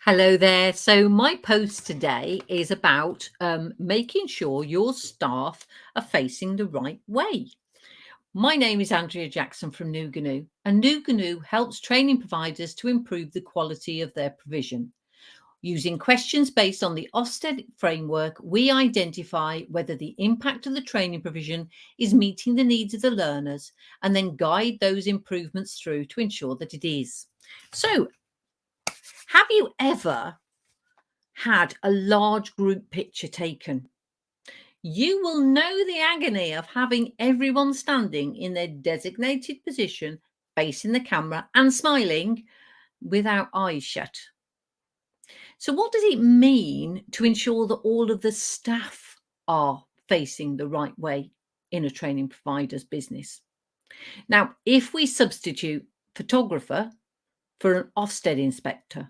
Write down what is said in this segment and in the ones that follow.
Hello there. So, my post today is about making sure your staff are facing the right way. My name is Andrea Jackson from Nu-Gnu, and Nu-Gnu helps training providers to improve the quality of their provision. Using questions based on the Ofsted framework, we identify whether the impact of the training provision is meeting the needs of the learners and then guide those improvements through to ensure that it is. So, have you ever had a large group picture taken? You will know the agony of having everyone standing in their designated position, facing the camera and smiling without eyes shut. So, what does it mean to ensure that all of the staff are facing the right way in a training provider's business? Now, if we substitute photographer for an Ofsted inspector,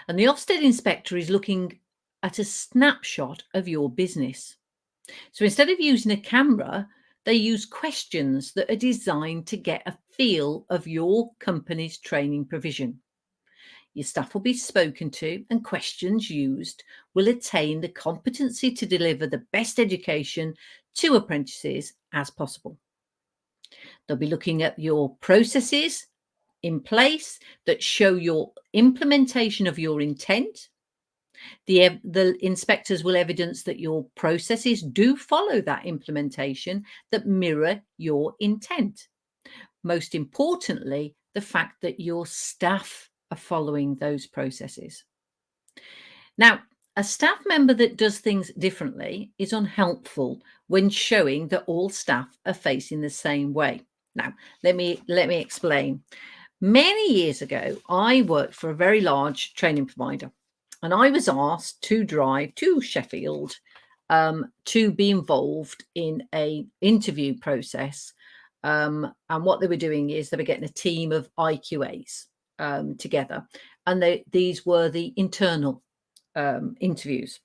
and the Ofsted inspector is looking at a snapshot of your business. So instead of using a camera, they use questions that are designed to get a feel of your company's training provision. Your staff will be spoken to, and questions used will attain the competency to deliver the best education to apprentices as possible. They'll be looking at your processes in place that show your implementation of your intent. The inspectors will evidence that your processes do follow that implementation that mirror your intent. Most importantly, the fact that your staff are following those processes. Now, a staff member that does things differently is unhelpful when showing that all staff are facing the same way. Now, let me explain. Many years ago, I worked for a very large training provider, and I was asked to drive to Sheffield to be involved in a interview process. And what they were doing is they were getting a team of IQAs together, and these were the internal interviews.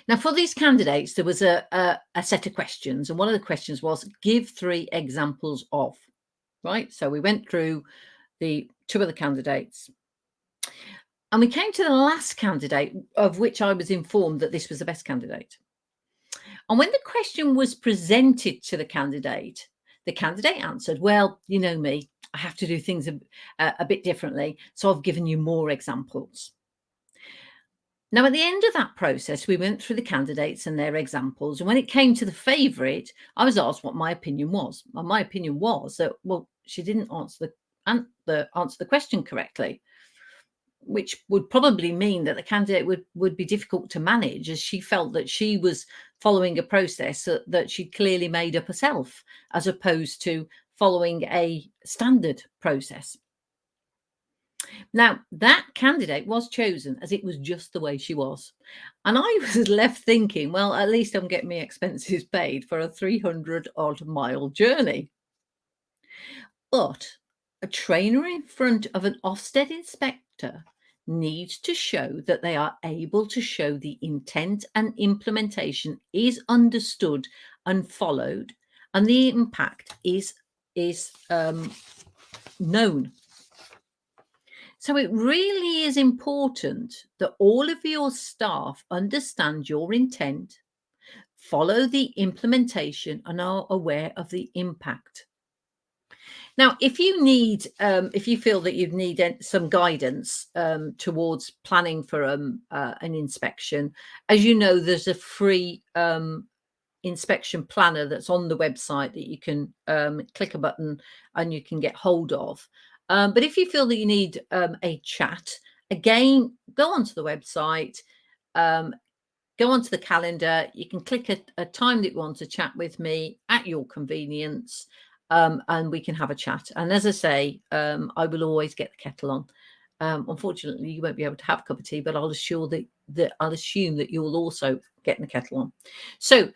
Now, for these candidates, there was a set of questions, and one of the questions was give 3 examples of. Right, so we went through the 2 other candidates, and we came to the last candidate, of which I was informed that this was the best candidate. And when the question was presented to the candidate answered, well, you know me, I have to do things a bit differently, so I've given you more examples. Now, at the end of that process, we went through the candidates and their examples. And when it came to the favourite, I was asked what my opinion was. And my opinion was that, well, she didn't answer the question correctly, which would probably mean that the candidate would be difficult to manage, as she felt that she was following a process that she clearly made up herself, as opposed to following a standard process. Now, that candidate was chosen as it was just the way she was. And I was left thinking, well, at least I'm getting my expenses paid for a 300-odd mile journey. But a trainer in front of an Ofsted inspector needs to show that they are able to show the intent and implementation is understood and followed, and the impact is known. So it really is important that all of your staff understand your intent, follow the implementation, and are aware of the impact. Now, if you feel that you need some guidance towards planning for an inspection, as you know, there's a free inspection planner that's on the website that you can click a button and you can get hold of. But if you feel that you need a chat, again, go onto the website, go onto the calendar. You can click a time that you want to chat with me at your convenience, and we can have a chat. And as I say, I will always get the kettle on. Unfortunately, you won't be able to have a cup of tea, but I'll assume that you'll also get the kettle on. So,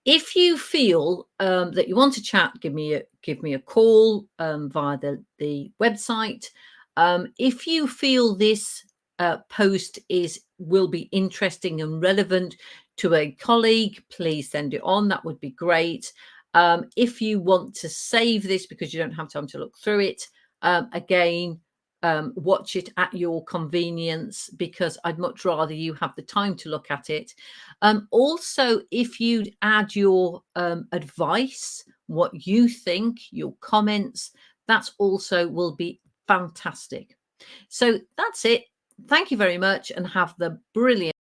if you feel that you want to chat, give me a call via the website. If you feel this post will be interesting and relevant to a colleague, please send it on. That would be great. If you want to save this because you don't have time to look through it, again, watch it at your convenience, because I'd much rather you have the time to look at it. Also, if you'd add your advice, what you think, your comments, that also will be fantastic. So that's it. Thank you very much and have the brilliant